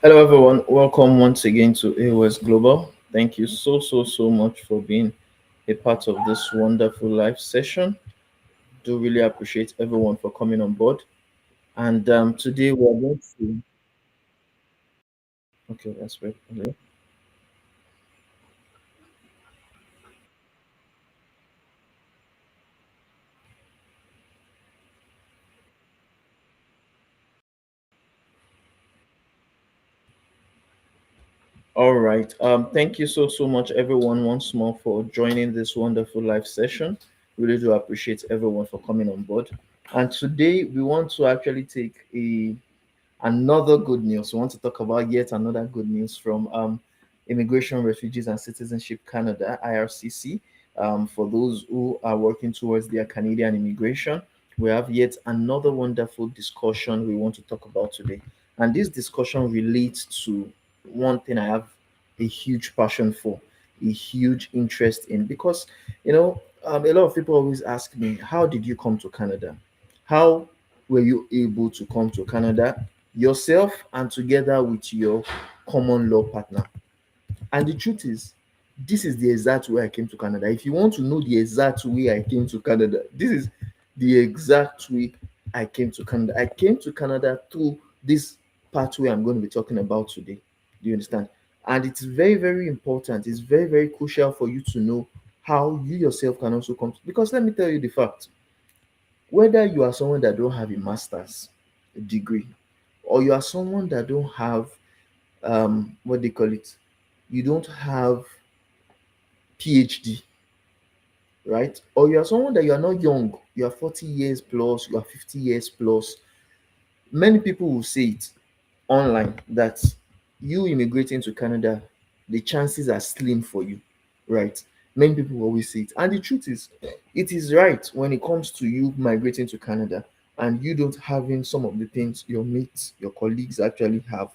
Hello, everyone. Welcome once again to A.O.S. Global. Thank you so much for being a part of this wonderful live session. Do really appreciate everyone for coming on board. And today we're going to. Okay, that's right. Hello. All right. Thank you so much, everyone, once more for joining this wonderful live session. Really do appreciate everyone for coming on board. And today we want to actually take a another good news. We want to talk about yet another good news from Immigration, Refugees, and Citizenship Canada (IRCC). For those who are working towards their Canadian immigration, we have yet another wonderful discussion we want to talk about today. And this discussion relates to one thing I have a huge passion for, a huge interest in, because a lot of people always ask me, "How did you come to Canada? How were you able to come to Canada yourself and together with your common law partner?" And the truth is, this is the exact way I came to Canada. If you want to know the exact way I came to Canada, this is the exact way I came to Canada. I came to Canada through this pathway I'm going to be talking about today. Do you understand? And it's very important. It's very crucial for you to know how you yourself can also come to, because let me tell you the fact. Whether you are someone that don't have a master's degree, or you are someone that don't have what they call it, you don't have PhD, right? Or you are someone that you are not young, you are 40 years plus, you are 50 years plus. Many people will say it online that you immigrating to Canada, the chances are slim for you, right? Many people always say it. And the truth is, it is right when it comes to you migrating to Canada and you don't having some of the things your mates, your colleagues actually have.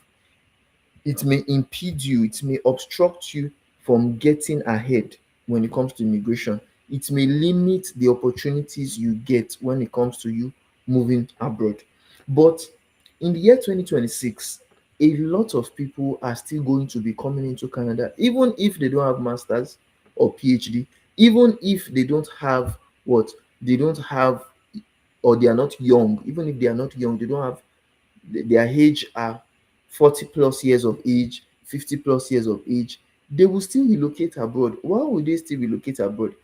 It may impede you, it may obstruct you from getting ahead when it comes to immigration. It may limit the opportunities you get when it comes to you moving abroad. But in the year 2026, a lot of people are still going to be coming into Canada, even if they don't have masters or PhD, even if they don't have what they don't have, or they are not young, even if they are not young, they don't have their age are 40 plus years of age, 50 plus years of age, they will still relocate abroad. Why would they still relocate abroad?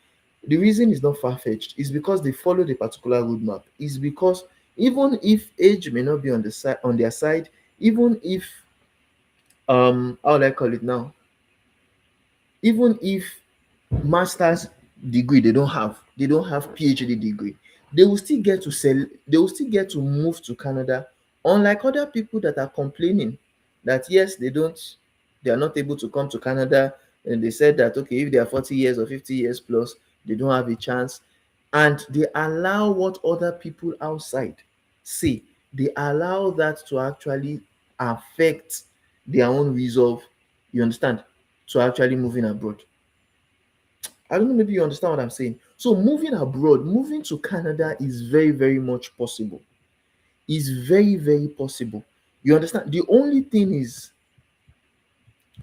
The reason is not far-fetched. It's because they follow the particular roadmap. It's because even if age may not be on the side on their side, even if how would I call it now? Even if master's degree they don't have PhD degree, they will still get to sell, they will still get to move to Canada, unlike other people that are complaining that yes, they are not able to come to Canada, and they said that okay, if they are 40 years or 50 years plus, they don't have a chance, and they allow what other people outside say, they allow that to actually affect their own resolve, you understand, to actually moving abroad. I don't know, maybe you understand what I'm saying. So moving abroad, moving to Canada is very much possible. Is very possible. You understand? The only thing is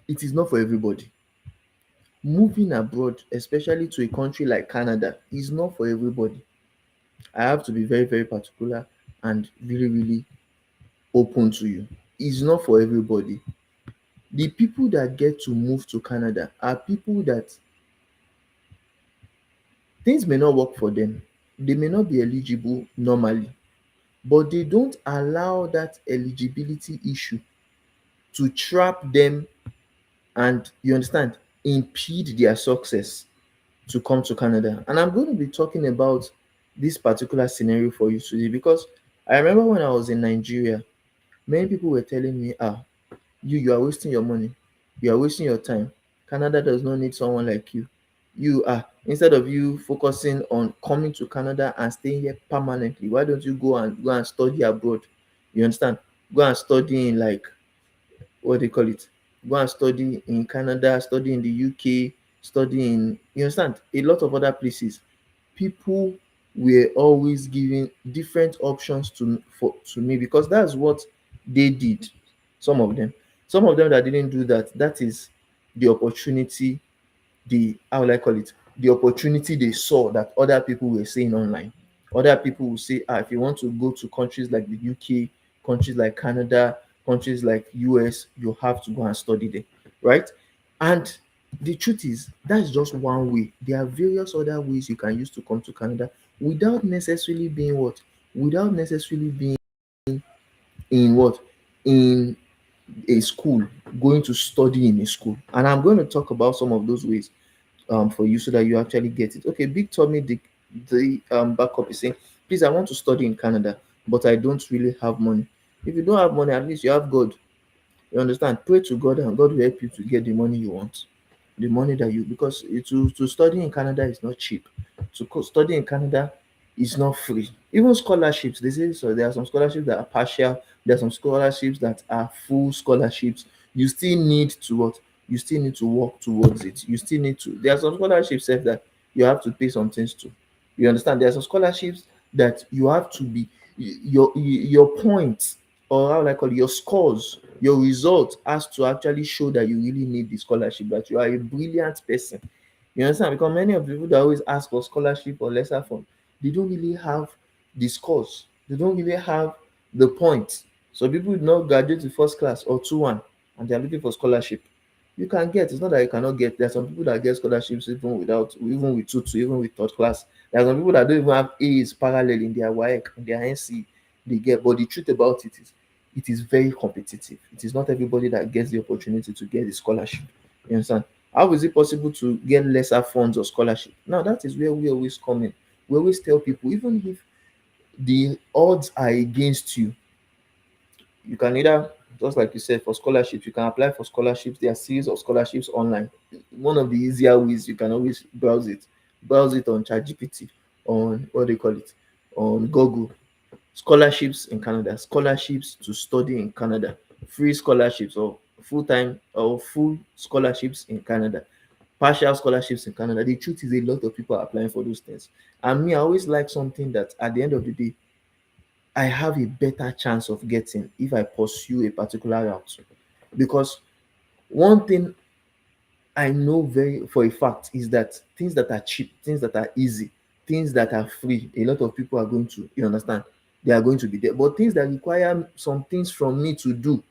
it is not for everybody. Moving abroad, especially to a country like Canada, is not for everybody. I have to be very particular and really open to you. It's not for everybody. The people that get to move to Canada are people that things may not work for them. They may not be eligible normally, but they don't allow that eligibility issue to trap them and, you understand, impede their success to come to Canada. And I'm going to be talking about this particular scenario for you today because I remember when I was in Nigeria, many people were telling me, you are wasting your money, you are wasting your time. Canada does not need someone like you. You are, instead of you focusing on coming to Canada and staying here permanently, why don't you go and study abroad? You understand? Go and study in, like, what they call it, go and study in Canada, study in the UK, study in, you understand, a lot of other places. People were always giving different options to me because that's what they did, some of them. Some of them that didn't do that, that is the opportunity, the how will I call it, the opportunity they saw that other people were saying online. Other people will say, if you want to go to countries like the UK, countries like Canada, countries like US, you have to go and study there, right? And the truth is, that's just one way. There are various other ways you can use to come to Canada without necessarily being what? Without necessarily being in what? In a school, going to study in a school. And I'm going to talk about some of those ways for you so that you actually get it. Okay, Big Tommy, the backup is saying, please, I want to study in Canada, but I don't really have money. If you don't have money, at least you have God. You understand? Pray to God and God will help you to get the money you want. The money that you, because to study in Canada is not cheap. Study in Canada is not free. Even scholarships, they say so. There are some scholarships that are partial, there are some scholarships that are full scholarships. You still need to what? You still need to work towards it. You still need to, there are some scholarships said that you have to pay some things to. You understand? There are some scholarships that you have to be, your points, or how will I call it, your scores, your results has to actually show that you really need the scholarship, that you are a brilliant person. You understand? Because many of the people that always ask for scholarship or lesser fund, they don't really have the scores. They don't really have the points. So people would not graduate to first class or 2-1 and they are looking for scholarship. You can get, it's not that you cannot get. There are some people that get scholarships even without, even with 2-2, even with third class. There are some people that don't even have A's parallel in their WAEC, in their NC, they get. But the truth about it is very competitive. It is not everybody that gets the opportunity to get the scholarship. You understand? How is it possible to get lesser funds or scholarship? Now that is where we always come in. We always tell people, even if the odds are against you, you can either, just like you said, for scholarships, you can apply for scholarships. There are series of scholarships online. One of the easier ways, you can always browse it on ChatGPT, on what they call it, on Google. Scholarships in Canada, scholarships to study in Canada, free scholarships or full-time or full scholarships in Canada, partial scholarships in Canada. The truth is, a lot of people are applying for those things. And me, I always like something that at the end of the day, I have a better chance of getting if I pursue a particular route. Because one thing I know very for a fact is that things that are cheap, things that are easy, things that are free, a lot of people are going to, you understand, they are going to be there. But things that require some things from me to do,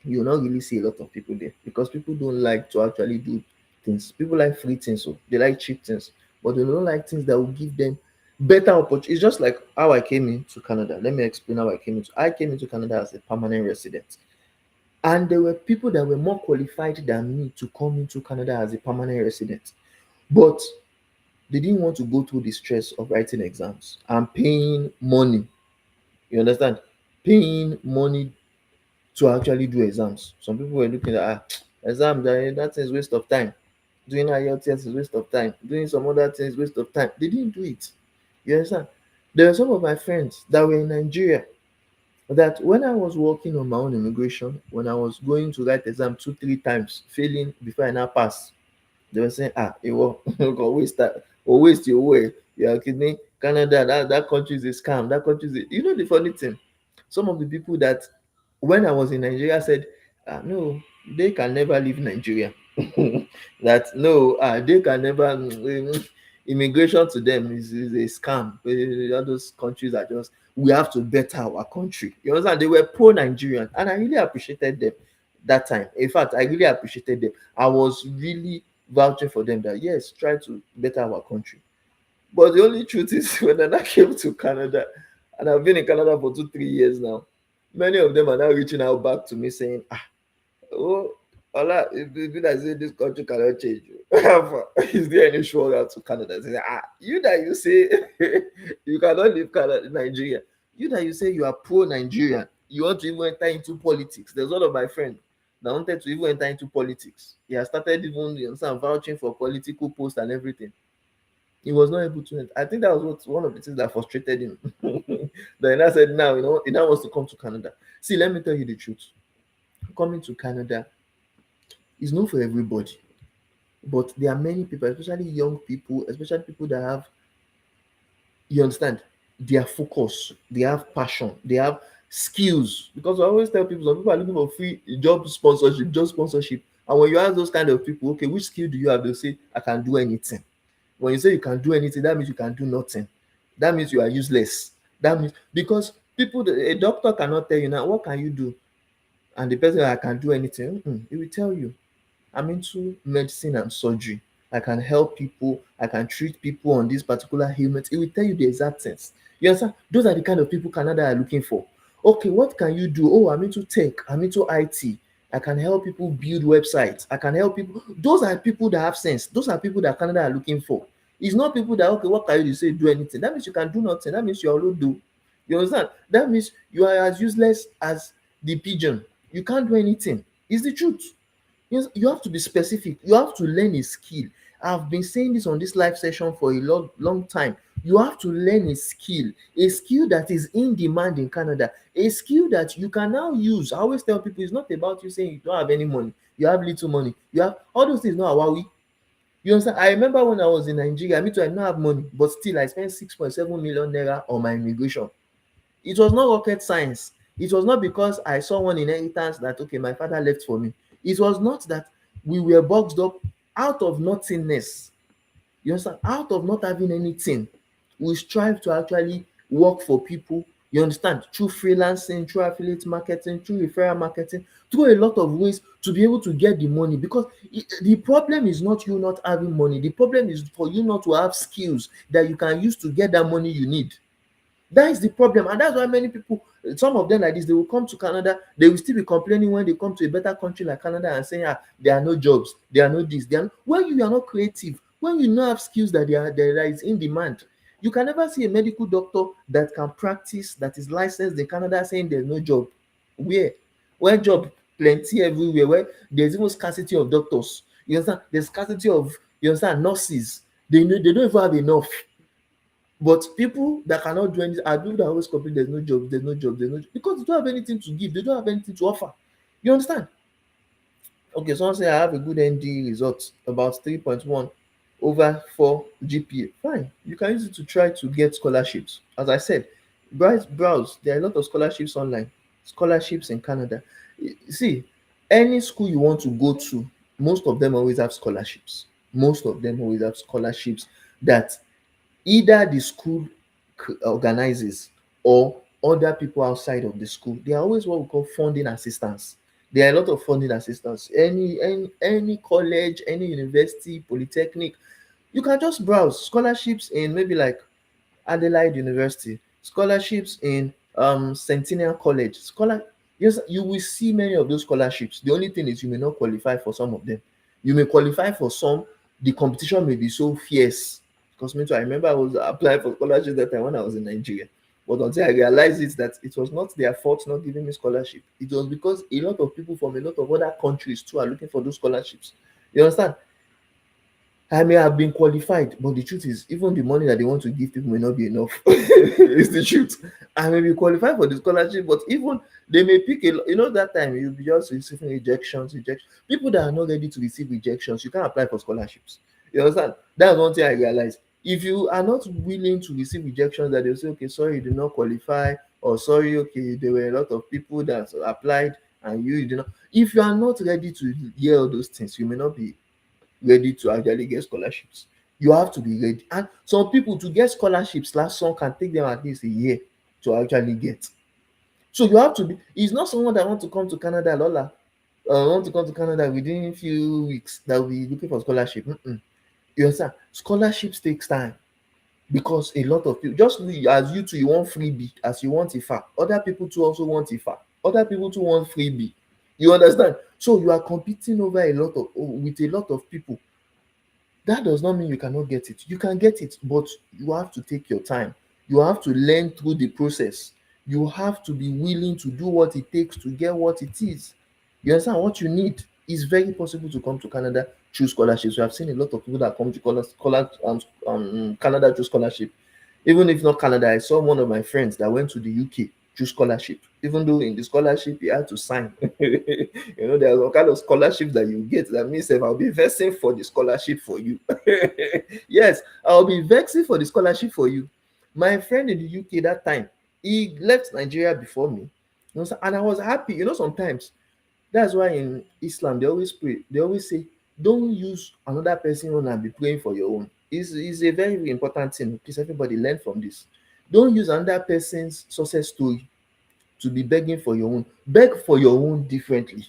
you will not really see a lot of people there because people don't like to actually do things. People like free things, so they like cheap things, but they don't like things that will give them better opportunity. It's just like how I came into Canada. Let me explain how I came into Canada as a permanent resident. And there were people that were more qualified than me to come into Canada as a permanent resident. But they didn't want to go through the stress of writing exams and paying money. You understand? Paying money to actually do exams. Some people were looking at exam, that is waste of time. Doing IELTS is waste of time. Doing some other things waste of time. They didn't do it. You understand? There are some of my friends that were in Nigeria that when I was working on my own immigration, when I was going to write exam 2, 3 times, failing before I now pass, they were saying, Iwo, go waste that or waste your way. You are kidding. Canada, that country is a scam. That country is a, you know the funny thing. Some of the people that when I was in Nigeria said, no, they can never leave Nigeria. That no, they can never immigration to them is a scam. All those countries are just, we have to better our country. You understand? They were pro-Nigerian, and I really appreciated them that time. In fact, I really appreciated them. I was really vouching for them that yes, try to better our country. But the only truth is, when I came to Canada, and I've been in Canada for 2, 3 years now, many of them are now reaching out back to me saying, oh, Ola, it be like say this country cannot change you. Is there any sure route to Canada? Say, you that you say you cannot leave Canada, Nigeria. You that you say you are pro-Nigerian, you want to even enter into politics. There's one of my friends that wanted to even enter into politics. He has started even, you understand, vouching for political posts and everything. He was not able to. I think that was one of the things that frustrated him. Then I said, now, he now wants to come to Canada. See, let me tell you the truth. Coming to Canada is not for everybody, but there are many people, especially young people, especially people that have, you understand, their focus, they have passion, they have skills, because I always tell people some people are looking for free job sponsorship. And when you ask those kind of people, okay, which skill do you have, they'll say, I can do anything. When you say you can do anything, that means you can do nothing. That means you are useless. That means, because a doctor cannot tell you now, what can you do? And the person, I can do anything, he will tell you, I'm into medicine and surgery. I can help people. I can treat people on this particular ailment. It will tell you the exact things. You understand? Those are the kind of people Canada are looking for. Okay, what can you do? Oh, I'm into tech. I'm into IT. I can help people build websites. I can help people. Those are people that have sense. Those are people that Canada are looking for. It's not people that, okay, what can you do? Say do anything. That means you can do nothing. That means you are do. You understand? That means you are as useless as the pigeon. You can't do anything. It's the truth. Yes, you have to be specific. You have to learn a skill. I've been saying this on this live session for a long time. You have to learn a skill that is in demand in Canada, a skill that you can now use. I always tell people it's not about you saying you don't have any money, you have little money, you have all those things. Not Awawi. You understand? I remember when I was in Nigeria, me too, I did not have money, but still I spent 6.7 million naira on my immigration. It was not rocket science. It was not because I saw one inheritance that, okay, my father left for me. It was not that we were boxed up out of nothingness. You understand? Out of not having anything, we strive to actually work for people. You understand? Through freelancing, through affiliate marketing, through referral marketing, through a lot of ways to be able to get the money. Because the problem is not you not having money. The problem is for you not to have skills that you can use to get that money you need. That is the problem, and that's why many people, some of them like this, they will come to Canada, they will still be complaining when they come to a better country like Canada and saying, there are no jobs, there are no this, there are no, when you are not creative, when you don't have skills that is in demand. You can never see a medical doctor that can practice, that is licensed in Canada, saying there's no job. Where job plenty everywhere, where there's even scarcity of doctors. You understand? There's scarcity of, you understand, nurses. They don't even have enough. But people that cannot do anything are people that always complain there's no job, there's no job, there's no job, because they don't have anything to give, they don't have anything to offer. You understand? Okay, someone say I have a good ND result, about 3.1 over 4 GPA. Fine, you can use it to try to get scholarships. As I said, browse. There are a lot of scholarships online, scholarships in Canada. See, any school you want to go to, most of them always have scholarships. Most of them always have scholarships that either the school organizes or other people outside of the school. There are always what we call funding assistance. There are a lot of funding assistance. Any college, any university, polytechnic, you can just browse scholarships in maybe like Adelaide University, scholarships in Centennial College. Yes, you will see many of those scholarships. The only thing is you may not qualify for some of them. You may qualify for some. The competition may be so fierce. Because me too, I remember I was applying for scholarships that time when I was in Nigeria. But until I realized it that it was not their fault not giving me scholarship. It was because a lot of people from a lot of other countries too are looking for those scholarships. You understand? I may have been qualified, but the truth is, even the money that they want to give people may not be enough. It's the truth. I may be qualified for the scholarship, but even they may pick that time you'll be just receiving rejections. People that are not ready to receive rejections, you can't apply for scholarships. You understand? That's one thing I realized. If you are not willing to receive rejections, that they'll say, okay, sorry, you did not qualify, or sorry, okay, there were a lot of people that applied and you did not. If you are not ready to hear all those things, you may not be ready to actually get scholarships. You have to be ready. And some people to get scholarships, last song can take them at least a year to actually get. So you have to be, it's not someone that want to come to Canada, Lola. Want to come to Canada within a few weeks that will be looking for scholarship. You understand? Scholarships takes time because a lot of people, just as you two, you want freebie, as you want IFA, other people too also want IFA, other people too want freebie. You understand? So you are competing over with a lot of people. That does not mean you cannot get it. You can get it, but you have to take your time. You have to learn through the process. You have to be willing to do what it takes to get what it is. You understand what you need? It's very possible to come to Canada through scholarships. We have seen a lot of people that come to Canada through scholarship. Even if not Canada, I saw one of my friends that went to the UK through scholarship. Even though in the scholarship he had to sign. There are some kind of scholarships that you get that means if I'll be vexing for the scholarship for you. Yes, I'll be vexing for the scholarship for you. My friend in the UK that time, he left Nigeria before me. And I was happy. Sometimes that's why in Islam they always pray. They always say, don't use another person own and be praying for your own. Is a very important thing. Please, everybody learn from this. Don't use another person's success story to be begging for your own. Beg for your own differently.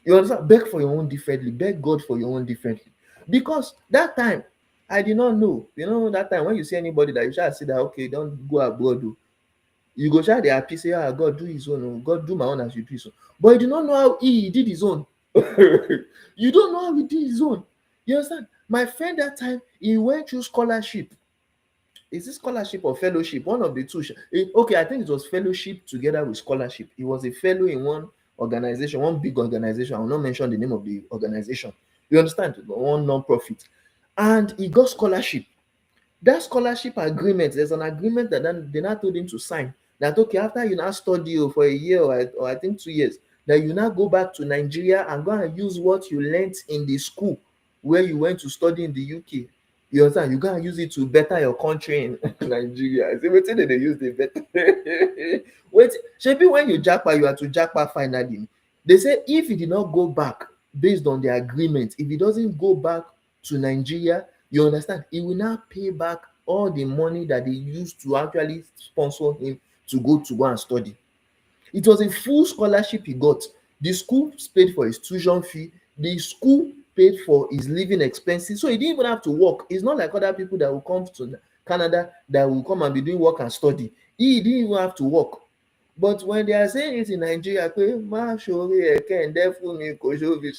You understand? Beg for your own differently. Beg God for your own differently. Because that time, I did not know. That time when you see anybody that you shall say that, okay, don't go abroad. Oh, you go shall dey happy say, God do his own. Oh, God do my own as you do his own. But you do not know how he did his own. You don't know how he did his own. You understand? My friend that time, he went through scholarship. Is it scholarship or fellowship? One of the two. Okay, I think it was fellowship together with scholarship. He was a fellow in one organization, one big organization. I will not mention the name of the organization. You understand? One non-profit. And he got scholarship. That scholarship agreement, there's an agreement that then they now told him to sign. That okay, after you now study for a year or I think 2 years, that you now go back to Nigeria and go and use what you learnt in the school where you went to study in the UK. You understand? You go and use it to better your country in Nigeria. I say, wetin dem dey use dey better? Wait, shebi when you japa, you are to japa finally. They say if he did not go back based on the agreement, if he doesn't go back to Nigeria, you understand, he will now pay back all the money that they used to actually sponsor him to go and study. It was a full scholarship he got. The school paid for his tuition fee. The school paid for his living expenses. So he didn't even have to work. It's not like other people that will come to Canada that will come and be doing work and study. He didn't even have to work. But when they are saying it in Nigeria, pé má ṣoore ẹ̀kẹ́ǹdẹ́ fún mi kò ṣófin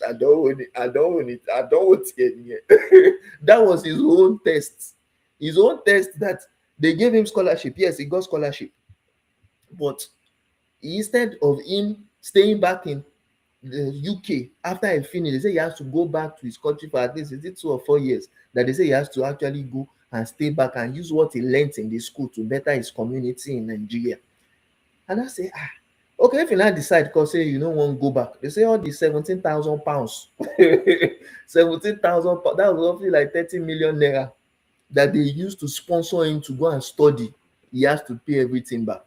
àdánwò tiẹ̀ nìyẹn. That was his own test. His own test that they gave him scholarship. Yes, he got scholarship. But instead of him staying back in the UK after he finished, they say he has to go back to his country for at least is it 2 or 4 years, that they say he has to actually go and stay back and use what he learnt in the school to better his community in Nigeria. And I say, okay, if you now decide because say you no wan go back, they say all the 17,000 pounds, 17,000 pounds, that was roughly like 30 million naira that they used to sponsor him to go and study. He has to pay everything back.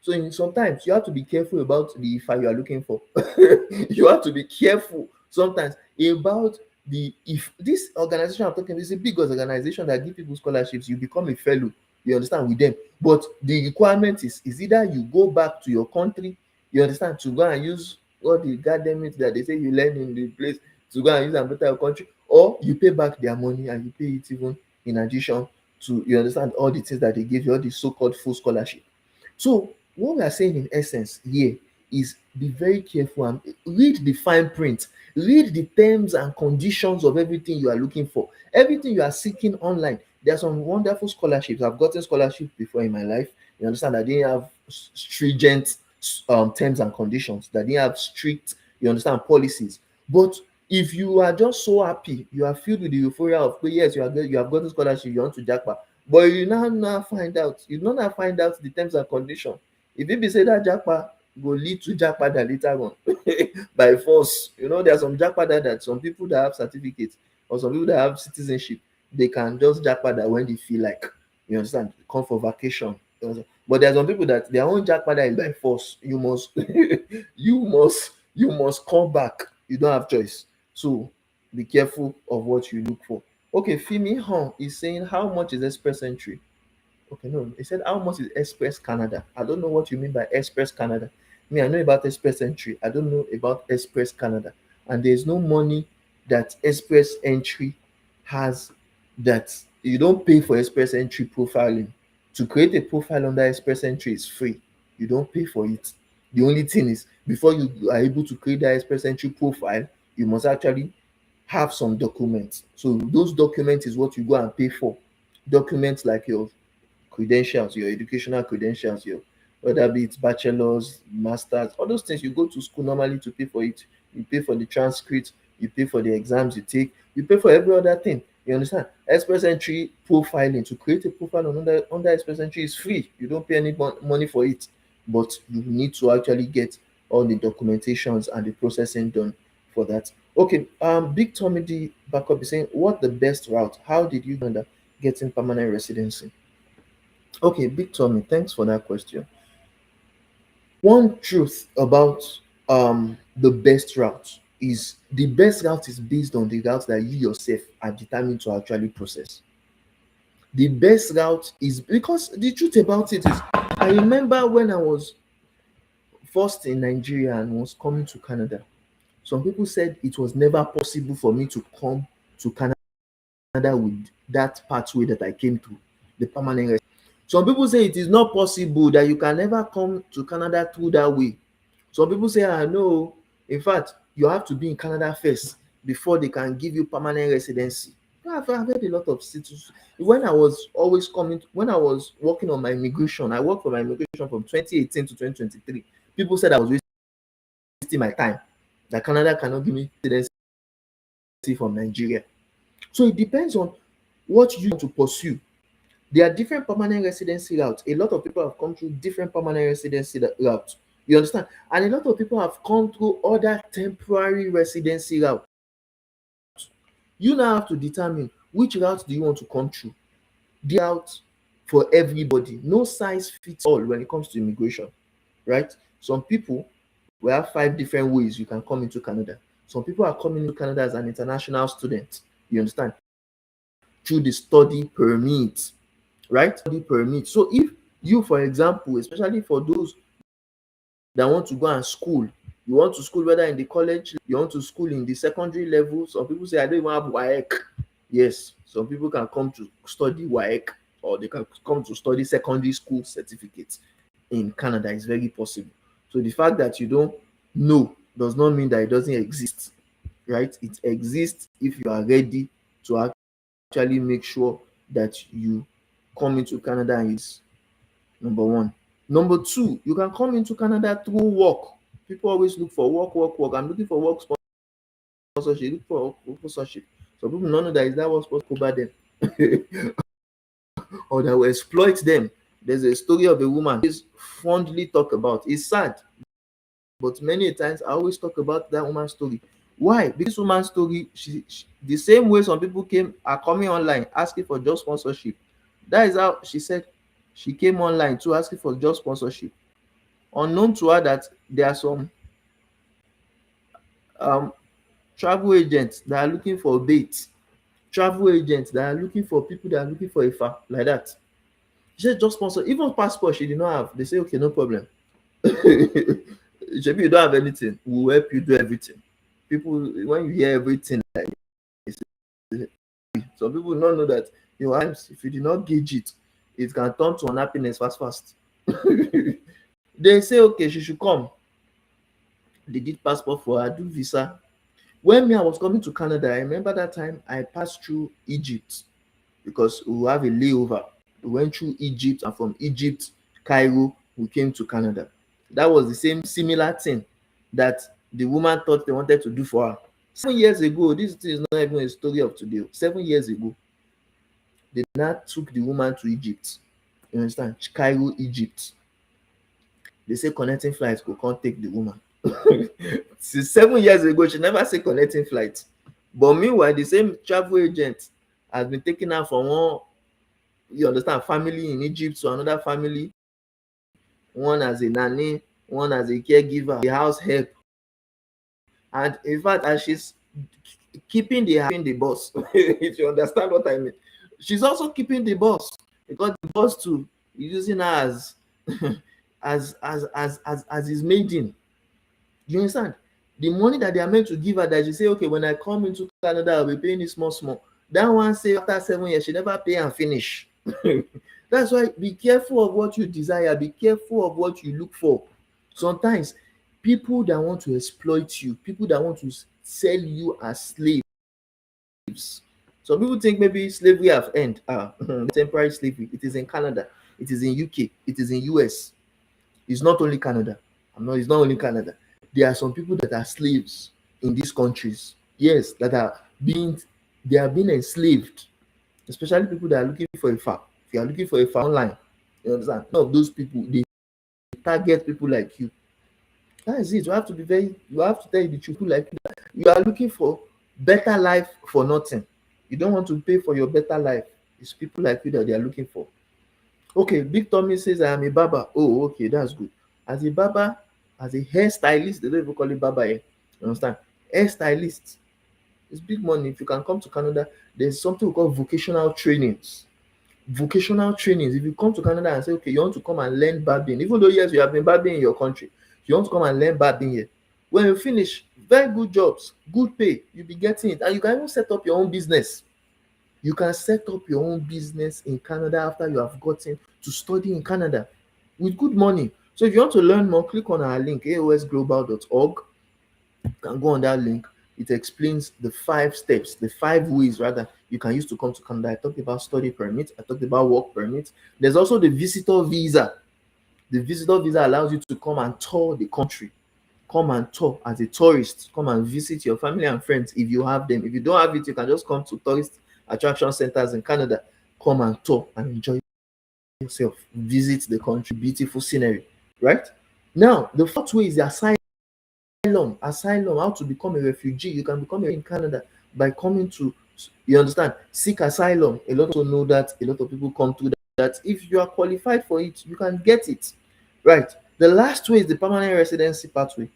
So sometimes you have to be careful about the if you are looking for. You have to be careful sometimes about the if this organization I'm talking about is a big organization that give people scholarships. You become a fellow, you understand, with them. But the requirement is either you go back to your country, you understand, to go and use all the goddamn it that they say you learn in the place to go and use and better your country, or you pay back their money and you pay it even in addition to, you understand, all the things that they give you, all the so-called full scholarship. So what we are saying in essence here is be very careful and read the fine print, read the terms and conditions of everything you are looking for, everything you are seeking online. There are some wonderful scholarships. I've gotten scholarship before in my life. You understand, I didn't have stringent terms and conditions, that didn't have strict, you understand, policies. But if you are just so happy, you are filled with the euphoria of yes, you have gotten scholarship, you want to jackpot, but you now find out the terms and conditions. If it be say that jackpot go lead to jackpot later on by force. There are some jackpot that some people that have certificates or some people that have citizenship, they can just jackpot that when they feel like, you understand, come for vacation. You understand? But there are some people that their own jackpot is by force. You must you must come back. You don't have choice. So be careful of what you look for. Okay, Fimi Hong is saying how much is express entry? Okay, no, he said how much is Express Canada? I don't know what you mean by Express Canada. Me, I know about Express Entry. I don't know about Express Canada. And there's no money that Express Entry has, that you don't pay for Express Entry profiling. To create a profile under Express Entry is free. You don't pay for it. The only thing is, before you are able to create that Express Entry profile, you must actually have some documents. So those documents is what you go and pay for. Documents like your credentials, your educational credentials, your whether be it bachelor's, masters, all those things. You go to school normally to pay for it. You pay for the transcript, you pay for the exams you take, you pay for every other thing. You understand? Express entry profiling, to create a profile under Express entry is free. You don't pay any money for it, but you need to actually get all the documentations and the processing done for that. Okay, Big Tommy D backup is saying, what the best route? How did you end up getting permanent residency? Okay, Big Tommy, thanks for that question. One truth about the best route is the best route is based on the route that you yourself are determined to actually process. The best route is because the truth about it is, I remember when I was first in Nigeria and was coming to Canada, some people said it was never possible for me to come to Canada with that pathway that I came through, the permanent resident. Some people say it is not possible that you can never come to Canada through that way. Some people say, I know, in fact, you have to be in Canada first before they can give you permanent residency. I've heard a lot of situations. When I was always coming, when I was working on my immigration, I worked for my immigration from 2018 to 2023. People said I was wasting my time, that Canada cannot give me residency from Nigeria. So it depends on what you want to pursue. There are different permanent residency routes. A lot of people have come through different permanent residency routes. You understand? And a lot of people have come through other temporary residency routes. You now have to determine which route do you want to come through. The route for everybody. No size fits all when it comes to immigration, right? Some people will have 5 different ways you can come into Canada. Some people are coming into Canada as an international student. You understand? Through the study permit, right? Study permit. So if you, for example, especially for those that want to go and school, you want to school whether in the college, you want to school in the secondary level. Some people say, I don't even have WAEC. Yes, some people can come to study WAEC, or they can come to study secondary school certificates in Canada. Is very possible. So the fact that you don't know does not mean that it doesn't exist, right? It exists if you are ready to actually make sure that you come into Canada. Is number one. Number two, you can come into Canada through work. People always look for work, work, work. I'm looking for work sponsorship. Look for work sponsorship. Some people don't know that is that what supposed to cover them, or that will exploit them. There's a story of a woman is fondly talked about. It's sad, but many times I always talk about that woman's story. Why? Because this woman's story, the same way some people are coming online asking for job sponsorship. That is how she said she came online to asking for job sponsorship. Unknown to her that there are some um, travel agents that are looking for bait, travel agents that are looking for people that are looking for a far like that. She said just sponsor, even passport she did not have. They say, okay, no problem. Shebi, you don't have anything, we will help you do everything. People, when you hear everything like this, some people don't know that if you did not gauge it, it can turn to unhappiness fast fast. They say okay, she should come. They did passport for her, do visa. When me I was coming to Canada, I remember that time I passed through Egypt because we have a layover. We went through Egypt, and from Egypt, Cairo, we came to Canada. That was the same similar thing that the woman thought they wanted to do for her. 7 years ago, this thing is not even a story of today. 7 years ago, they now took the woman to Egypt. You understand? Cairo, Egypt. They say connecting flights go can't take the woman. Since 7 years ago, she never say connecting flights. But meanwhile, the same travel agent has been taking her from one, you understand, family in Egypt to another family, one as a nanny, one as a caregiver, a house help. And in fact, as she's keeping the boss, if you understand what I mean, she's also keeping the boss, because the boss too is using her as as his maiden. You understand? The money that they are meant to give her, that she say, okay, when I come into Canada, I'll be paying it small, small. That one say after 7 years, she never pay and finish. That's why be careful of what you desire, be careful of what you look for. Sometimes people that want to exploit you, people that want to sell you as slaves. Some people think maybe slavery have ended. Temporary slavery. It is in Canada, it is in UK, it is in US. It's not only Canada. It's not only Canada. There are some people that are slaves in these countries. Yes, that are being they are being enslaved. Especially people that are looking for a farm. If you are looking for a farm online, you understand? None of those people, they target people like you. That is it. You have to tell you the truth. People like you, you are looking for better life for nothing. You don't want to pay for your better life. It's people like you that they are looking for. Okay, Big Tommy says I am a barber. Oh, okay, that's good. As a barber, as a hairstylist, they don't even call it barber here. You understand? Hairstylist, it's big money. If you can come to Canada, there's something we call vocational trainings. Vocational trainings. If you come to Canada and say, okay, you want to come and learn barbing, even though yes, you have been barbing in your country, you want to come and learn barbing here. When you finish, very good jobs, good pay, you'll be getting it. And you can even set up your own business. You can set up your own business in Canada after you have gotten to study in Canada with good money. So if you want to learn more, click on our link, aosglobal.org. You can go on that link. It explains the 5 steps, the 5 ways rather you can use to come to Canada. I talked about study permit, I talked about work permit. There's also the visitor visa. The visitor visa allows you to come and tour the country, come and tour as a tourist, come and visit your family and friends if you have them. If you don't have it, you can just come to tourist attraction centers in Canada, come and tour and enjoy yourself, visit the country, beautiful scenery, right? Now, the fourth way is the asylum, how to become a refugee. You can become a in Canada by coming to, you understand, seek asylum. A lot of people know that, a lot of people come through that. If you are qualified for it, you can get it, right? The last way is the permanent residency pathway.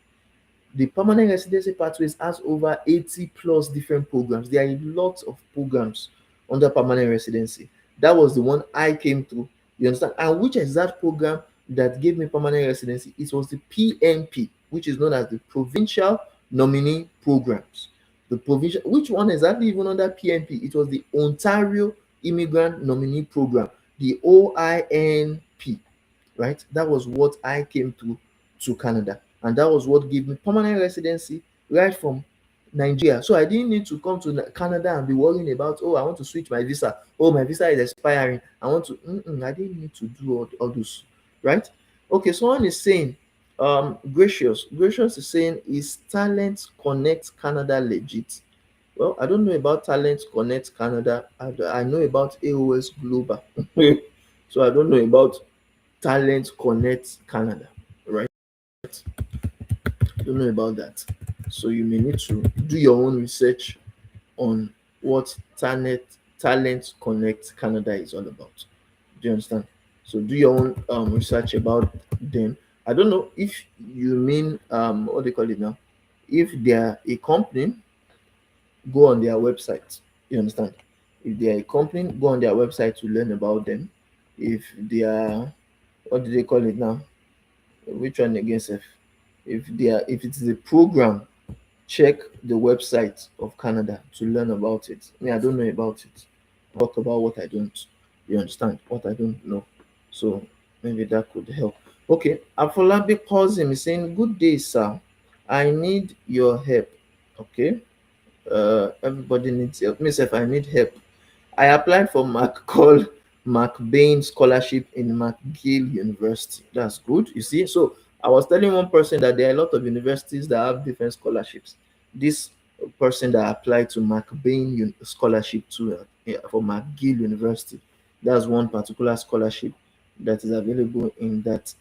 The permanent residency pathways has over 80 plus different programs. There are lots of programs under permanent residency. That was the one I came through. You understand? And which exact program that gave me permanent residency? It was the PNP, which is known as the Provincial Nominee Programs. The provincial, which one exactly even under PNP? It was the Ontario Immigrant Nominee Program, the OINP, right? That was what I came to Canada, and that was what gave me permanent residency right from Nigeria. So I didn't need to come to Canada and be worrying about, oh, I want to switch my visa. Oh, my visa is expiring. I want to. I didn't need to do all those, right? Okay, someone is saying, Gracious is saying, is Talent Connect Canada legit? Well, I don't know about Talent Connect Canada. I know about A.O.S Global. So I don't know about Talent Connect Canada, right? Don't know about that. So you may need to do your own research on what Talent Connect Canada is all about. Do you understand? So do your own research about them. I don't know if you mean what they call it now. If they are a company, go on their website. You understand? If they are a company, go on their website to learn about them. If they are, what do they call it now? Which one again, sef? If it is a program, check the website of Canada to learn about it. Me, I don't know about it. Talk about what I don't. You understand? What I don't know. So maybe that could help. Okay, Afolabi calls him saying, "Good day, sir. I need your help." Okay. Everybody needs help. Myself, I need help. I applied for McBain scholarship in McGill University. That's good. You see, so I was telling one person that there are a lot of universities that have different scholarships. This person that applied to McBain scholarship to for McGill University, that's one particular scholarship that is available in that.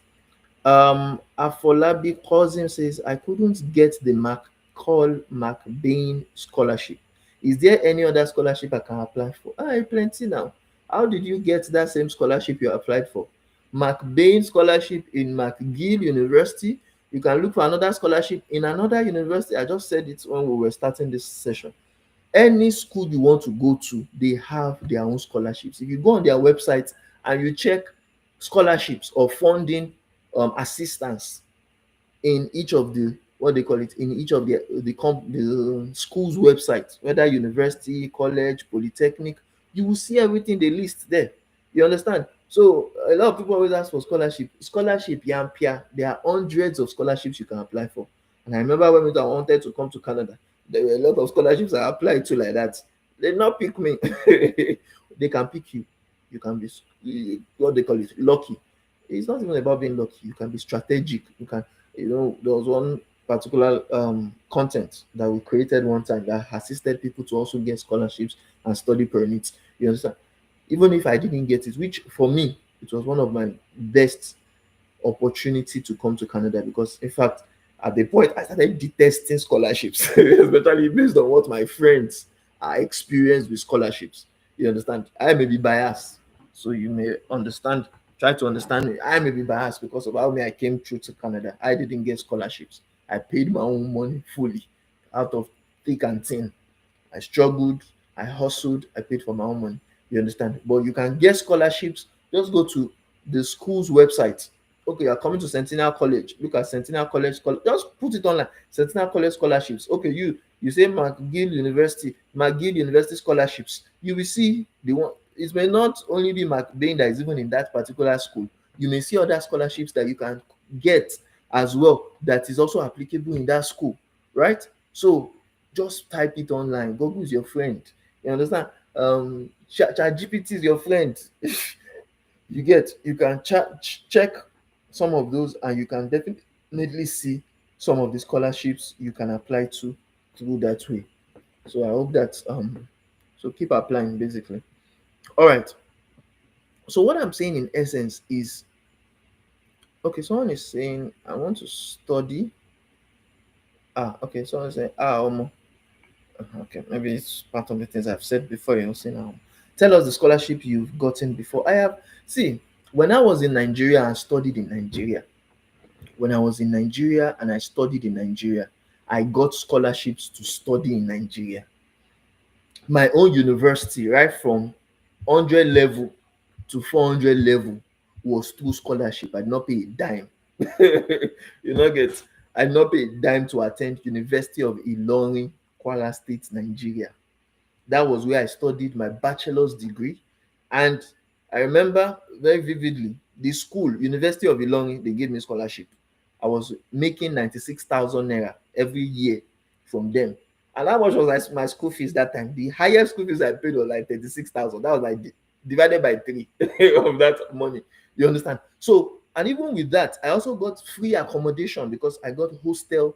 Afolabi cousin says, I couldn't get the McCall McBain scholarship. Is there any other scholarship I can apply for? Plenty now. How did you get that same scholarship you applied for? McBain scholarship in McGill University. You can look for another scholarship in another university. I just said it when we were starting this session. Any school you want to go to, they have their own scholarships. If you go on their website and you check scholarships or funding assistance in each of the, what they call it, in each of the school's websites, whether university, college, polytechnic, you will see everything they list there. You understand? So a lot of people always ask for scholarship yampia. There are hundreds of scholarships you can apply for. And I remember when I wanted to come to Canada, there were a lot of scholarships I applied to like that. They did not pick me. They can pick you. You can be, what they call it, lucky. It's not even about being lucky. You can be strategic. You can, there was one particular content that we created one time that assisted people to also get scholarships and study permits. You understand? Even if I didn't get it, which for me, it was one of my best opportunity to come to Canada, because in fact, at the point I started detesting scholarships, especially based on what my friends are experienced with scholarships. You understand? I may be biased, so you may understand Try to understand me. I may be biased because of how me I came through to Canada. I didn't get scholarships. I paid my own money fully out of thick and thin. I struggled, I hustled, I paid for my own money. You understand? But you can get scholarships. Just go to the school's website. Okay, you're coming to Centennial College. Look at Centennial College. Just put it online. Centennial College scholarships. Okay, you say McGill University scholarships. You will see the one. It may not only be McBain that is even in that particular school. You may see other scholarships that you can get as well that is also applicable in that school, right? So just type it online. Google is your friend. You understand? ChatGPT is your friend. You can check some of those, and you can definitely see some of the scholarships you can apply to through that way. So I hope that so keep applying basically. All right. So what I'm saying in essence is, okay, someone is saying I want to study. Okay, someone is saying okay, maybe it's part of the things I've said before. You see now, tell us the scholarship you've gotten before. I have see when I was in Nigeria and studied in Nigeria. When I was in Nigeria and I studied in Nigeria, I got scholarships to study in Nigeria. My own university, right from 100 level to 400 level, was through scholarship. I did not pay a dime. You know, get I did not pay a dime to attend University of Ilorin, Kwara State, Nigeria. That was where I studied my bachelor's degree. And I remember very vividly the school, University of Ilorin, they gave me scholarship. I was making 96,000 naira every year from them. And how much was my school fees that time? The highest school fees I paid was like 36,000. That was like divided by three of that money. You understand? So, and even with that, I also got free accommodation because I got hostel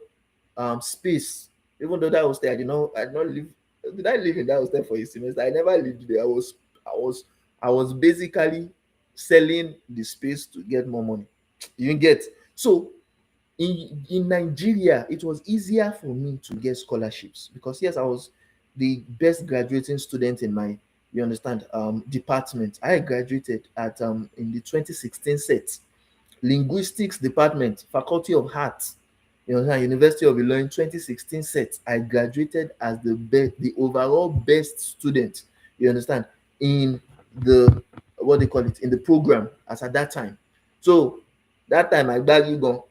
space. Even though that hostel, I did not live. Did I live in that hostel for a semester? I never lived there. I was, I was basically selling the space to get more money. You get so in Nigeria, it was easier for me to get scholarships because yes, I was the best graduating student in my department. I graduated at in the 2016 set linguistics department, faculty of arts, University of Ilorin 2016 set. I graduated as the overall best student, you understand, in the what they call it, in the program as at that time. So that time I gbagi gone.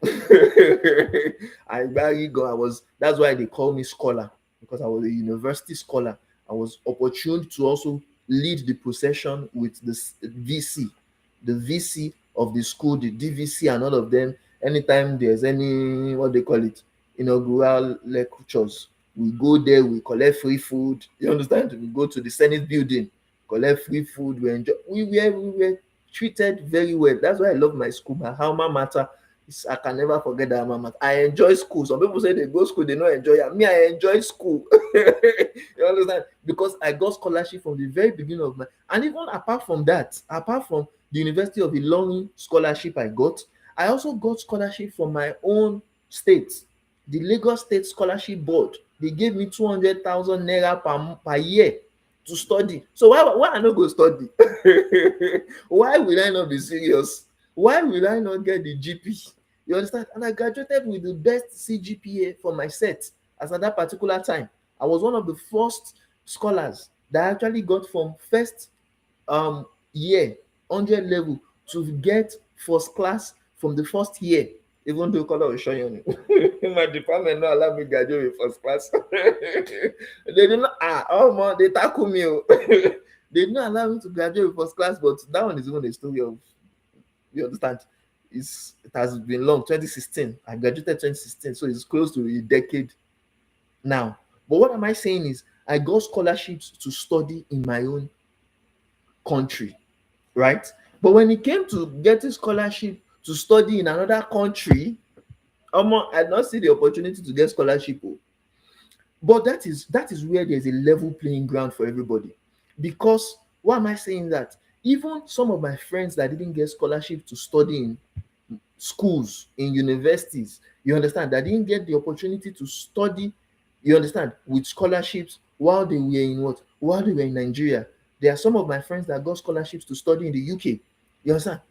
I gbagi gone. That's why they call me scholar, because I was a university scholar. I was opportune to also lead the procession with the VC of the school, the DVC, and all of them. Anytime there's any what they call it, inaugural lectures, we go there, we collect free food. You understand? We go to the Senate building, collect free food, we enjoy. We were treated very well. That's why I love my school, my alma mater. I can never forget that alma mater. I enjoy school. Some people say they go school, they don't enjoy it. Me, I enjoy school. You understand? Because I got scholarship from the very beginning of my, and even apart from that, apart from the University of Ilorin scholarship I also got scholarship from my own state, the Lagos State Scholarship Board. They gave me 200,000 naira per year to study. So why I no go study? Why will I not be serious? Why will I not get the GP? You understand? And I graduated with the best CGPA for my set as at that particular time. I was one of the first scholars that actually got from first year 100 level to get first class from the first year, even though color was showing my department no allow me graduate with first class. They did not they tackle me. They did not allow me to graduate with first class, but that one is even a story of, you understand, it has been long. 2016 I graduated 2016, so it's close to a decade now. But what am I saying is I got scholarships to study in my own country, right? But when it came to getting scholarship to study in another country, I did not see the opportunity to get scholarship. But that is where there's a level playing ground for everybody. Because why am I saying that? Even some of my friends that didn't get scholarship to study in schools, in universities, you understand, that didn't get the opportunity to study, you understand, with scholarships while they were in what? While they were in Nigeria. There are some of my friends that got scholarships to study in the UK. You understand?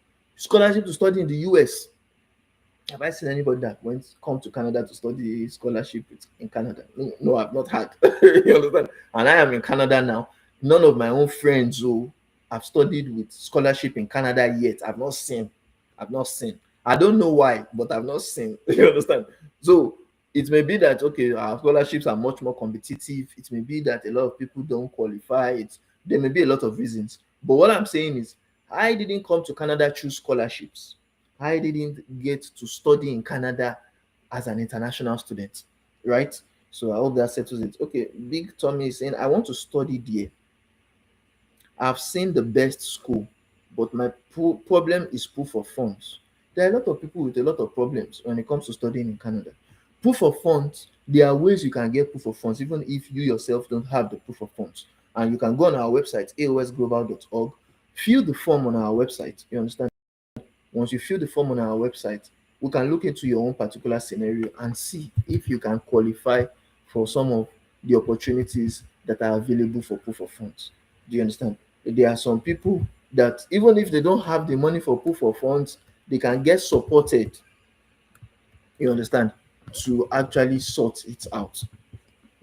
Scholarship to study in the US. Have I seen anybody that went come to Canada to study scholarship in Canada? No, no, I've not had. You understand? And I am in Canada now. None of my own friends who have studied with scholarship in Canada yet. I've not seen. I've not seen. I don't know why, but I've not seen. You understand? So it may be that okay, our scholarships are much more competitive. It may be that a lot of people don't qualify. There may be a lot of reasons. But what I'm saying is, I didn't come to Canada through scholarships. I didn't get to study in Canada as an international student, right? So I hope that settles it. Okay, Big Tommy is saying, I want to study there. I've seen the best school, but my problem is proof of funds. There are a lot of people with a lot of problems when it comes to studying in Canada. Proof of funds, there are ways you can get proof of funds, even if you yourself don't have the proof of funds. And you can go on our website, aosglobal.org, fill the form on our website. You understand? Once you fill the form on our website, we can look into your own particular scenario and see if you can qualify for some of the opportunities that are available for proof of funds. Do you understand? There are some people that even if they don't have the money for proof of funds, they can get supported, you understand, to actually sort it out.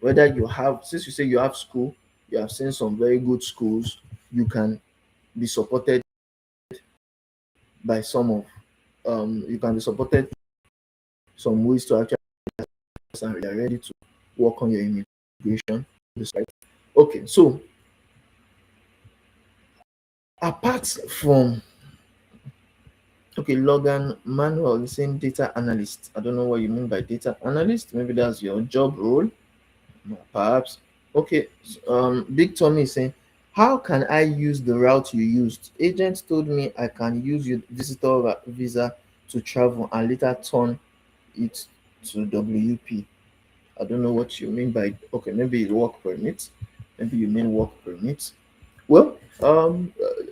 Whether you have, since you say you have school, you have seen some very good schools, you can be supported by some of you can be supported some ways to actually and you are ready to work on your immigration. Okay, so apart from okay, Logan Manuel is saying data analyst. I don't know what you mean by data analyst. Maybe that's your job role, perhaps. Okay, Big Tommy is saying, how can I use the route you used? Agent told me I can use your visitor visa to travel and later turn it to WP. I don't know what you mean by okay, maybe work permit. Maybe you mean work permit. Well,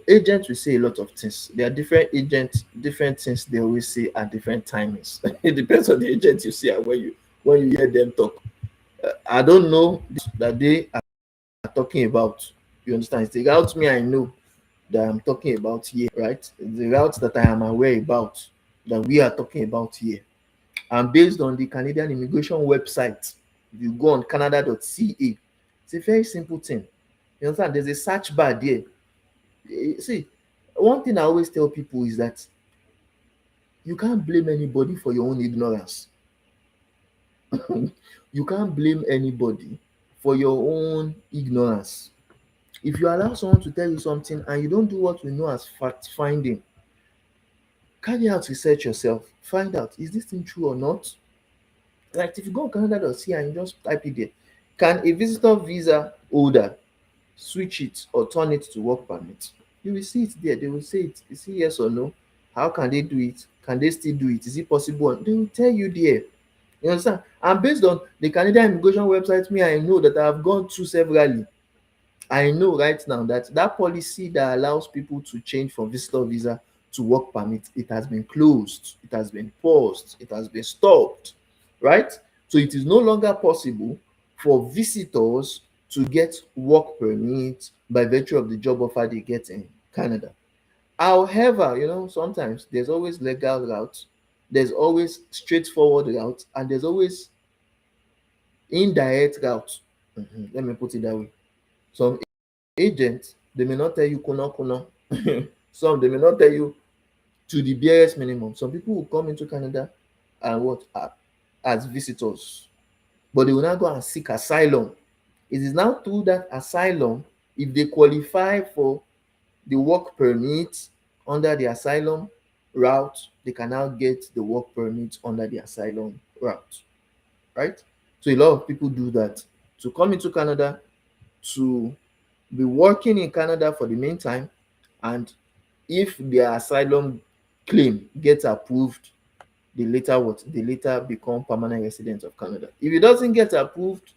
agents will say a lot of things. There are different agents, different things they always say at different timings. It depends on the agent you see and when you hear them talk. I don't know that they are talking about. You understand? It's the route me I know that I'm talking about here, right? It's the route that I am aware about that we are talking about here. And based on the Canadian immigration website, if you go on canada.ca, it's a very simple thing. You understand? There's a search bar there. See, one thing I always tell people is that you can't blame anybody for your own ignorance. You can't blame anybody for your own ignorance. If you allow someone to tell you something and you don't do what we know as fact finding, carry out research yourself. Find out, is this thing true or not? Like if you go on canada.ca and you just type it there, can a visitor visa holder switch it or turn it to work permit? You will see it there. They will say it. You see yes or no. How can they do it? Can they still do it? Is it possible? They will tell you there. You understand? And based on the Canadian immigration website, me, I know that I have gone through severally. I know right now that that policy that allows people to change from visitor visa to work permit, it has been closed, it has been paused, it has been stopped, right? So it is no longer possible for visitors to get work permits by virtue of the job offer they get in Canada. However, sometimes there's always legal routes, there's always straightforward routes, and there's always indirect routes. Let me put it that way. Some agents, they may not tell you kuna kuna. Some they may not tell you to the barest minimum. Some people will come into Canada and what as visitors, but they will not go and seek asylum. It is now through that asylum, if they qualify for the work permit under the asylum route, they can now get the work permit under the asylum route, right? So a lot of people do that to come into Canada, to be working in Canada for the meantime, and if their asylum claim gets approved, they later become permanent residents of Canada. If it doesn't get approved,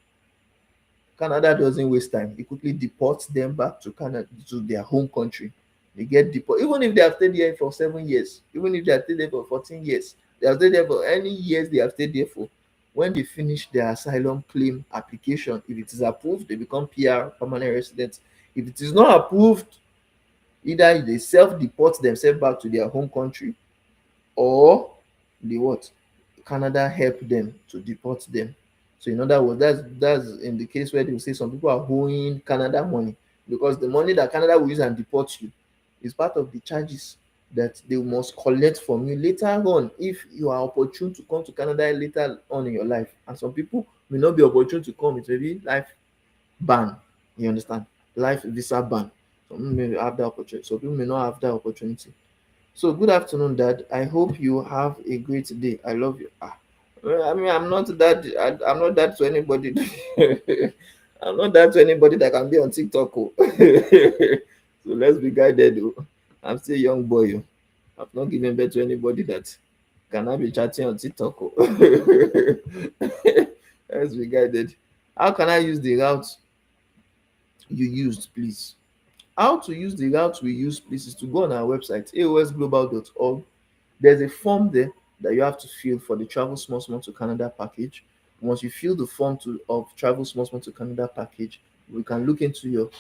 Canada doesn't waste time. It quickly deports them back to Canada, to their home country. They get deported, even if they have stayed there for 7 years, even if they have stayed there for 14 years, they have stayed there for any years they have stayed there for. When they finish their asylum claim application, if it is approved, they become PR, permanent residents. If it is not approved, Either they self-deport themselves back to their home country, or the what, Canada help them to deport them. So in other words, that's in the case where they will say some people are owing Canada money, because the money that Canada will use and deport you is part of the charges that they must collect from you later on if you are opportune to come to Canada later on in your life. And some people may not be opportune to come. It may be life ban. You understand? Life visa ban. Some people may have that opportunity. Some people may not have that opportunity. So good afternoon, Dad. I hope you have a great day. I love you. Well, I mean, I'm not that to anybody. I'm not that to anybody that can be on TikTok. Oh. So let's be guided. Oh. I'm still a young boy. Oh. I've not given birth to anybody that cannot be chatting on TikTok. Oh. Let's be guided. How can I use the route you used, please? How to use the route we use, please, is to go on our website, aosglobal.org. There's a form there that you have to fill for the Travel Small Small to Canada package. Once you fill the form of Travel Small Small to Canada package, we can look into your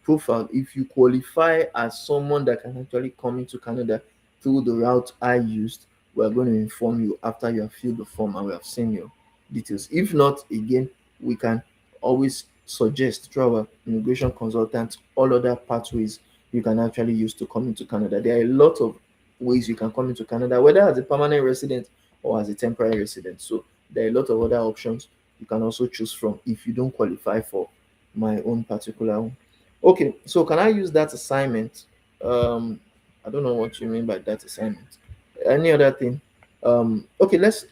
profile. If you qualify as someone that can actually come into Canada through the route I used, we're going to inform you after you have filled the form and we have seen your details. If not, again, we can always suggest through our immigration consultant all other pathways you can actually use to come into Canada. There are a lot of ways you can come into Canada, whether as a permanent resident or as a temporary resident. So there are a lot of other options you can also choose from if you don't qualify for my own particular one. Okay, so can I use that assignment? Um, I don't know what you mean by that assignment. Any other thing? Okay, let's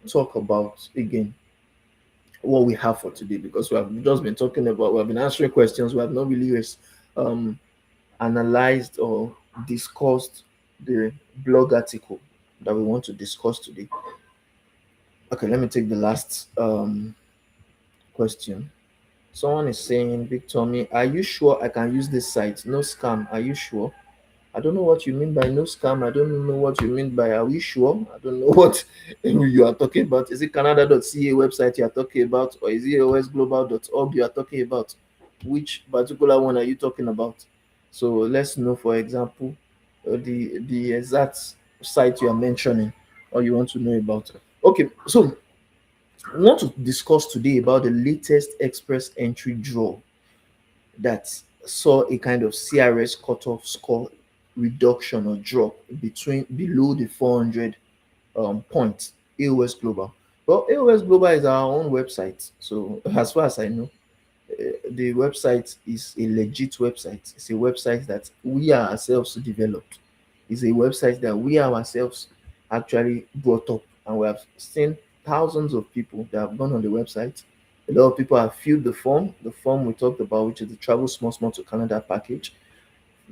talk about again what we have for today, because we have just been talking about, we have been answering questions, we have not really um analyzed or discussed the blog article that we want to discuss today. Okay, let me take the last question. Someone is saying, Big Tommy, are you sure I can use this site? No scam. Are you sure? I don't know what you mean by no scam. I don't know what you mean by are we sure? I don't know what you are talking about. Is it Canada.ca website you are talking about, or is it osglobal.org you are talking about? Which particular one are you talking about? So let's know, for example, the exact site you are mentioning or you want to know about. Okay, so I want to discuss today about the latest express entry draw that saw a kind of CRS cutoff score reduction or drop between below the 400 points. A.O.S Global. Well, A.O.S Global is our own website. So as far as I know, the website is a legit website. It's a website that we ourselves developed. It's a website that we ourselves actually brought up, and we have seen thousands of people that have gone on the website. A lot of people have filled the form we talked about, which is the Travel Small Small to Canada package,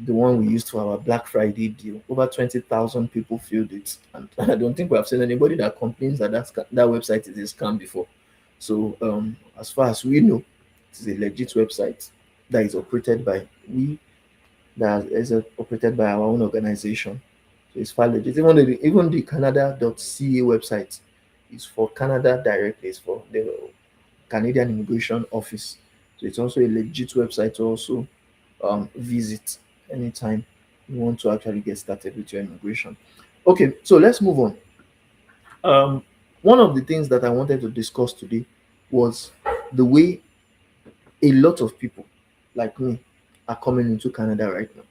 the one we used for our Black Friday deal. Over 20,000 people filled it, and I don't think we have seen anybody that complains that that website is a scam before. So, as far as we know, it is a legit website that is operated by we, that is operated by our own organization. So it's far legit. Even the Canada.ca website is for Canada directly. It's for the Canadian Immigration Office. So it's also a legit website to also visit anytime you want to actually get started with your immigration. Okay, so let's move on. Um, One of the things that I wanted to discuss today was the way a lot of people like me are coming into Canada right now.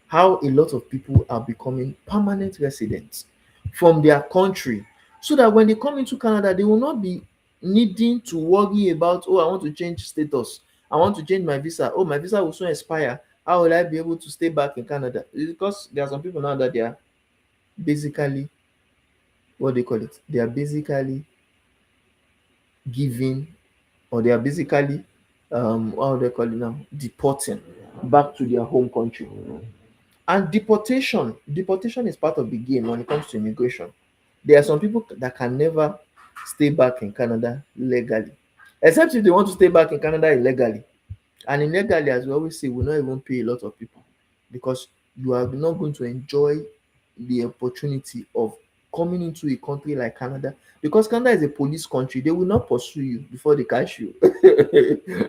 How a lot of people are becoming permanent residents from their country, so that when they come into Canada, they will not be needing to worry about, oh, I want to change status, I want to change my visa, oh, my visa will soon expire, how will I be able to stay back in Canada? It's because there are some people now that they are basically, what they call it, they are basically giving, or they are basically what do they call it now, deporting back to their home country. And deportation is part of the game when it comes to immigration. There are some people that can never stay back in Canada legally, except if they want to stay back in Canada illegally. And illegally, as we always say, will not even pay a lot of people, because you are not going to enjoy the opportunity of coming into a country like Canada, because Canada is a police country. They will not pursue you before they catch you.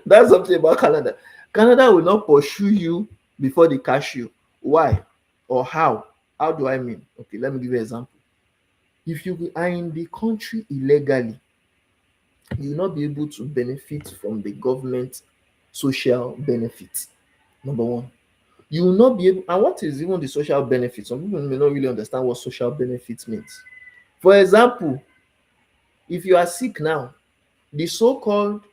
That's something about Canada. Canada will not pursue you before they catch you. Why or how? How do I mean? Okay, let me give you an example. If you are in the country illegally, you will not be able to benefit from the government social benefits. Number one, you will not be able, and what is even the social benefits? Some people may not really understand what social benefits means. For example, if you are sick now, the so-called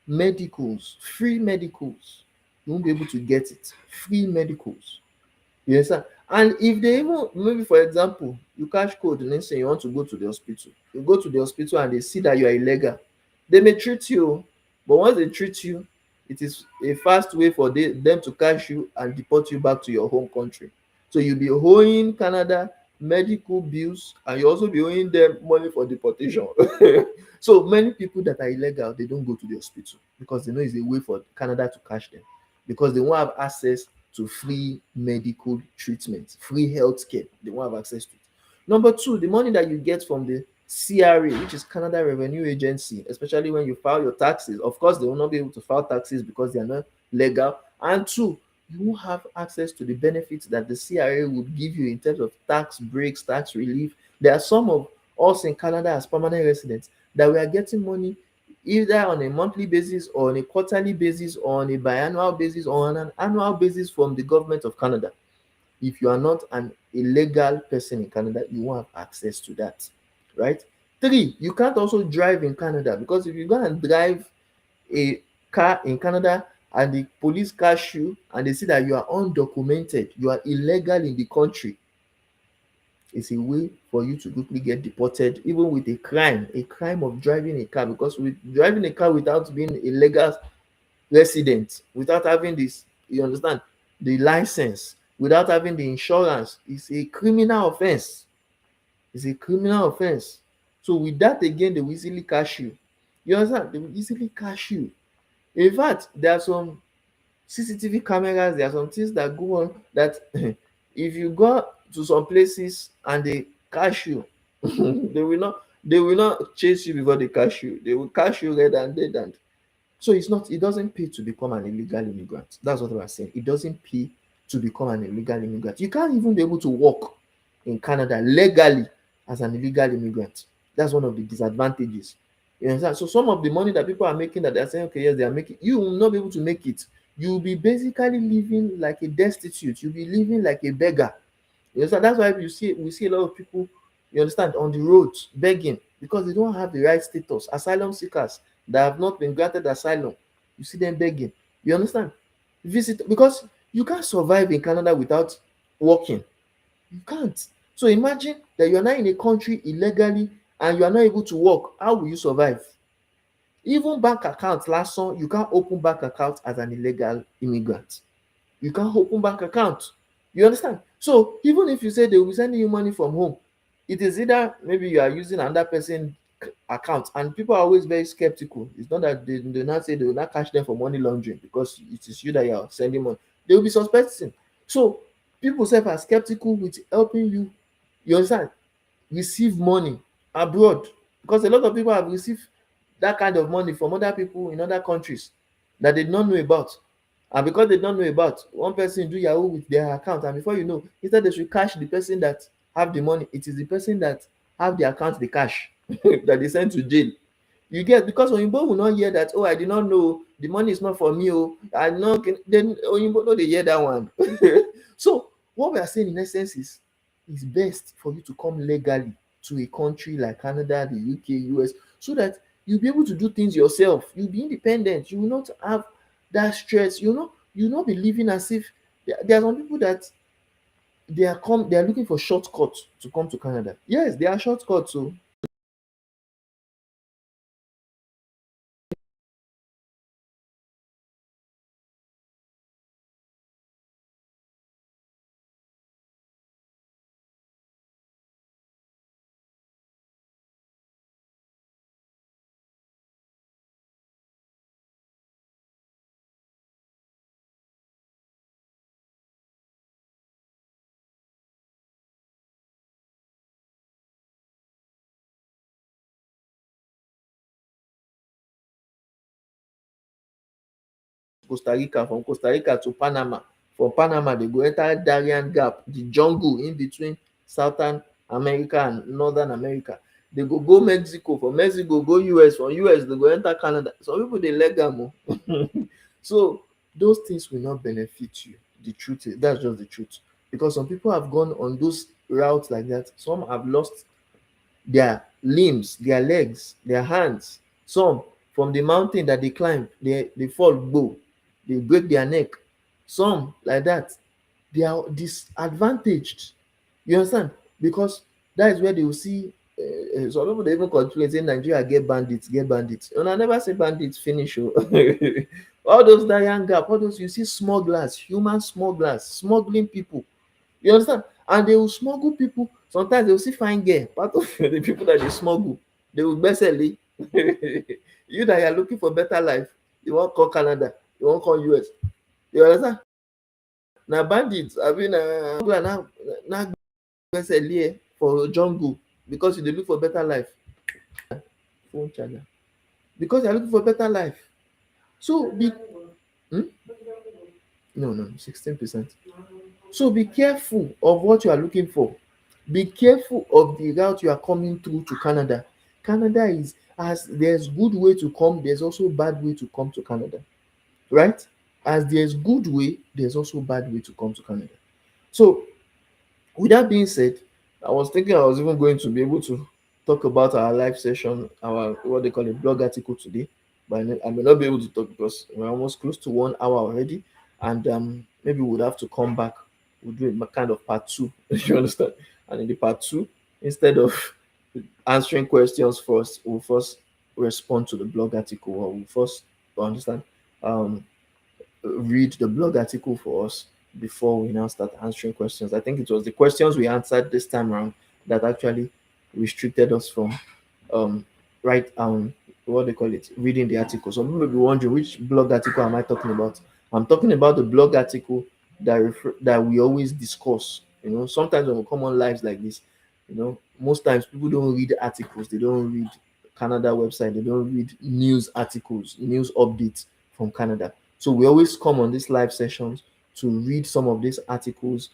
medicals, free medicals, you won't be able to get it. Free medicals. You understand? And if they even, maybe for example, you catch cold and then say you want to go to the hospital, you go to the hospital and they see that you are illegal, they may treat you, but once they treat you, it is a fast way for them to catch you and deport you back to your home country. So you'll be owing Canada medical bills and you also be owing them money for deportation. So many people that are illegal, they don't go to the hospital because they know it's a way for Canada to catch them, because they won't have access to free medical treatment, free healthcare. They won't have access to it. Number two, the money that you get from the CRA, which is Canada Revenue Agency, especially when you file your taxes. Of course, they will not be able to file taxes because they are not legal. And two, you won't have access to the benefits that the CRA would give you in terms of tax breaks, tax relief. There are some of us in Canada as permanent residents that we are getting money either on a monthly basis or on a quarterly basis or on a biannual basis or on an annual basis from the government of Canada. If you are not an illegal person in Canada, you won't have access to that, right? Three, you can't also drive in Canada, because if you go and drive a car in Canada and the police catch you and they see that you are undocumented, you are illegal in the country, it's a way for you to quickly get deported, even with a crime of driving a car. Because with driving a car without being a legal resident, without having this, you understand, the license, without having the insurance, is a criminal offense. It's a criminal offense. So with that again, they will easily catch you. You understand? They will easily catch you. In fact, there are some CCTV cameras, there are some things that go on that if you go to some places and they catch you, they will not chase you before they catch you. They will catch you red handed. And so it doesn't pay to become an illegal immigrant. That's what I was saying. It doesn't pay to become an illegal immigrant. You can't even be able to work in Canada legally as an illegal immigrant. That's one of the disadvantages. You understand? So some of the money that people are making, that they're saying, okay, yes, they are making, you will not be able to make it. You'll be basically living like a destitute. You'll be living like a beggar. You understand? That's why we see a lot of people, you understand, on the roads begging because they don't have the right status. Asylum seekers that have not been granted asylum, you see them begging. You understand? Visit, because you can't survive in Canada without working. You can't. So imagine that you are not in a country illegally and you are not able to work. How will you survive? Even bank account last song, you can't open bank account as an illegal immigrant. You can't open bank account. You understand? So even if you say they will be sending you money from home, it is either maybe you are using another person account, and people are always very skeptical. It's not that they not say they will not catch them for money laundering because it is you that you are sending money. They will be suspecting. So people self are skeptical with helping you. You understand? Receive money abroad, because a lot of people have received that kind of money from other people in other countries that they don't know about. And because they don't know about, one person do yahoo with their account, and before you know, instead they should cash the person that have the money, it is the person that have the account they cash that they send to jail. You get, because oyinbo will not hear that, oh, I did not know, the money is not for me, oh, I no, then oyinbo no dey hear that one. So what we are saying in essence is, it's best for you to come legally to a country like Canada, the UK, US, so that you'll be able to do things yourself. You'll be independent. You will not have that stress. You'll not be living as if there are some people that they are looking for shortcuts to come to Canada. Yes, there are shortcuts. So Costa Rica, from Costa Rica to Panama, from Panama they go enter Darien Gap, the jungle in between Southern America and Northern America. They go Mexico, from Mexico go US, from US they go enter Canada. Some people dey leg am o. So those things will not benefit you. The truth is, that's just the truth, because some people have gone on those routes like that. Some have lost their limbs, their legs, their hands. Some from the mountain that they climb, they fall gbo, they break their neck. Some like that, they are disadvantaged. You understand? Because that is where they will see some people dey even complain say Nigeria get bandits, get bandits. Una never see bandits finish o. All those Dayan Gap, all those you see smugglers, human smugglers, smuggling people. You understand? And they will smuggle people. Sometimes they will see fine girl, part of the people that they smuggle. They will basically you that you are looking for better life, you wan come Canada, you wan come US. You understand? Na bandits, abi na smuggler na gbesele for jungle because you dey look for better life. Phone charger. Because you are looking for better life. So be hmm? No, 16%. So be careful of what you are looking for. Be careful of the route you are coming through to Canada. Canada is, as there's good way to come, there's also bad way to come to Canada. Right? As there's good way, there's also bad way to come to Canada. So with that being said, I was thinking I was even going to be able to talk about our live session, our what they call a blog article today, but I may not be able to talk because we're almost close to 1 hour already, and maybe we'll have to come back. We'll do a kind of part two, you understand? And in the part two, instead of answering questions first, we'll first respond to the blog article, or we'll first understand um read the blog article for us before we now start answering questions. I think it was the questions we answered this time around that actually restricted us from right what they call it, reading the article. So people may be wondering, which blog article am I talking about? I'm talking about the blog article that we always discuss. You know, sometimes when we come on lives like this, you know, most times people don't read articles, they don't read Canada website, they don't read news articles, news updates from Canada. So we always come on these live sessions to read some of these articles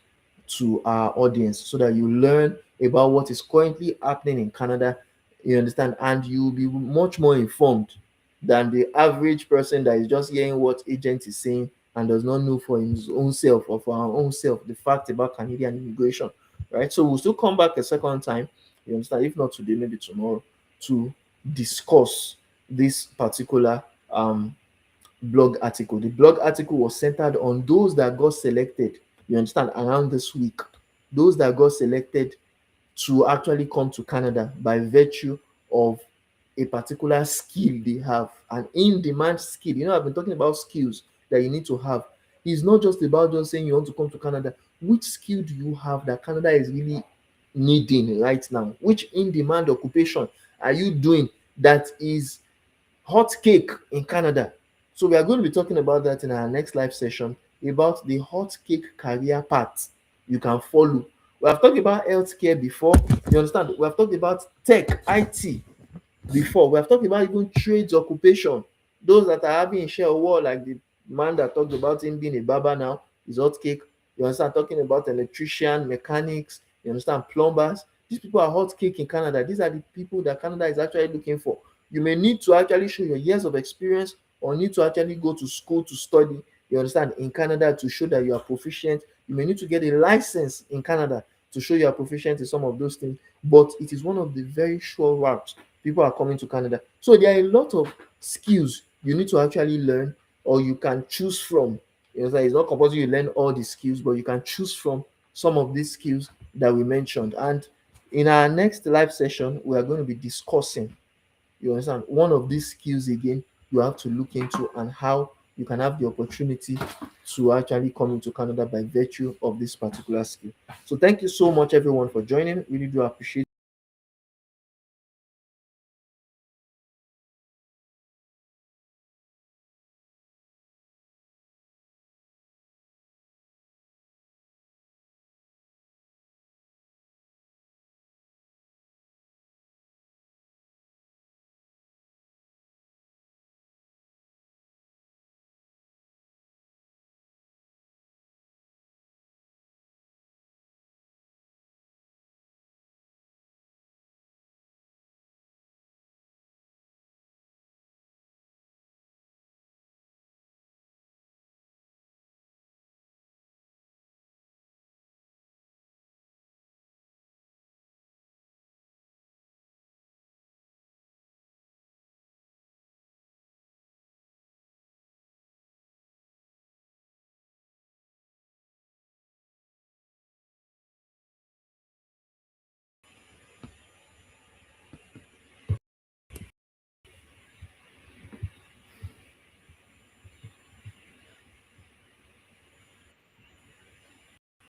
to our audience so that you learn about what is currently happening in Canada. You understand? And you'll be much more informed than the average person that is just hearing what agent is saying and does not know for his own self or for our own self the fact about Canadian immigration. Right? So we'll still come back a second time, you understand, if not today, maybe tomorrow, to discuss this particular blog article. The blog article was centered on those that got selected, you understand, around this week. Those that got selected to actually come to Canada by virtue of a particular skill they have, an in-demand skill. You know, I've been talking about skills that you need to have. It's not just about just saying you want to come to Canada. Which skill do you have that Canada is really needing right now? Which in-demand occupation are you doing that is hot cake in Canada? So we are going to be talking about that in our next live session, about the hot cake career path you can follow. We have talked about healthcare before. You understand? We have talked about tech, IT before. We have talked about even trades occupation. Those that are having a share of war, like the man that talked about him being a barber now, is hot cake. You understand? Talking about electrician, mechanics, you understand, plumbers. These people are hot cake in Canada. These are the people that Canada is actually looking for. You may need to actually show your years of experience or need to actually go to school to study, you understand, in Canada to show that you are proficient. You may need to get a license in Canada to show you are proficient in some of those things, but it is one of the very sure routes people are coming to Canada. So there are a lot of skills you need to actually learn, or you can choose from. You know, it's not compulsory you learn all the skills, but you can choose from some of these skills that we mentioned. And in our next live session, we are going to be discussing, you understand, one of these skills again you have to look into, and how you can have the opportunity to actually come into Canada by virtue of this particular skill. So thank you so much everyone for joining. Really do appreciate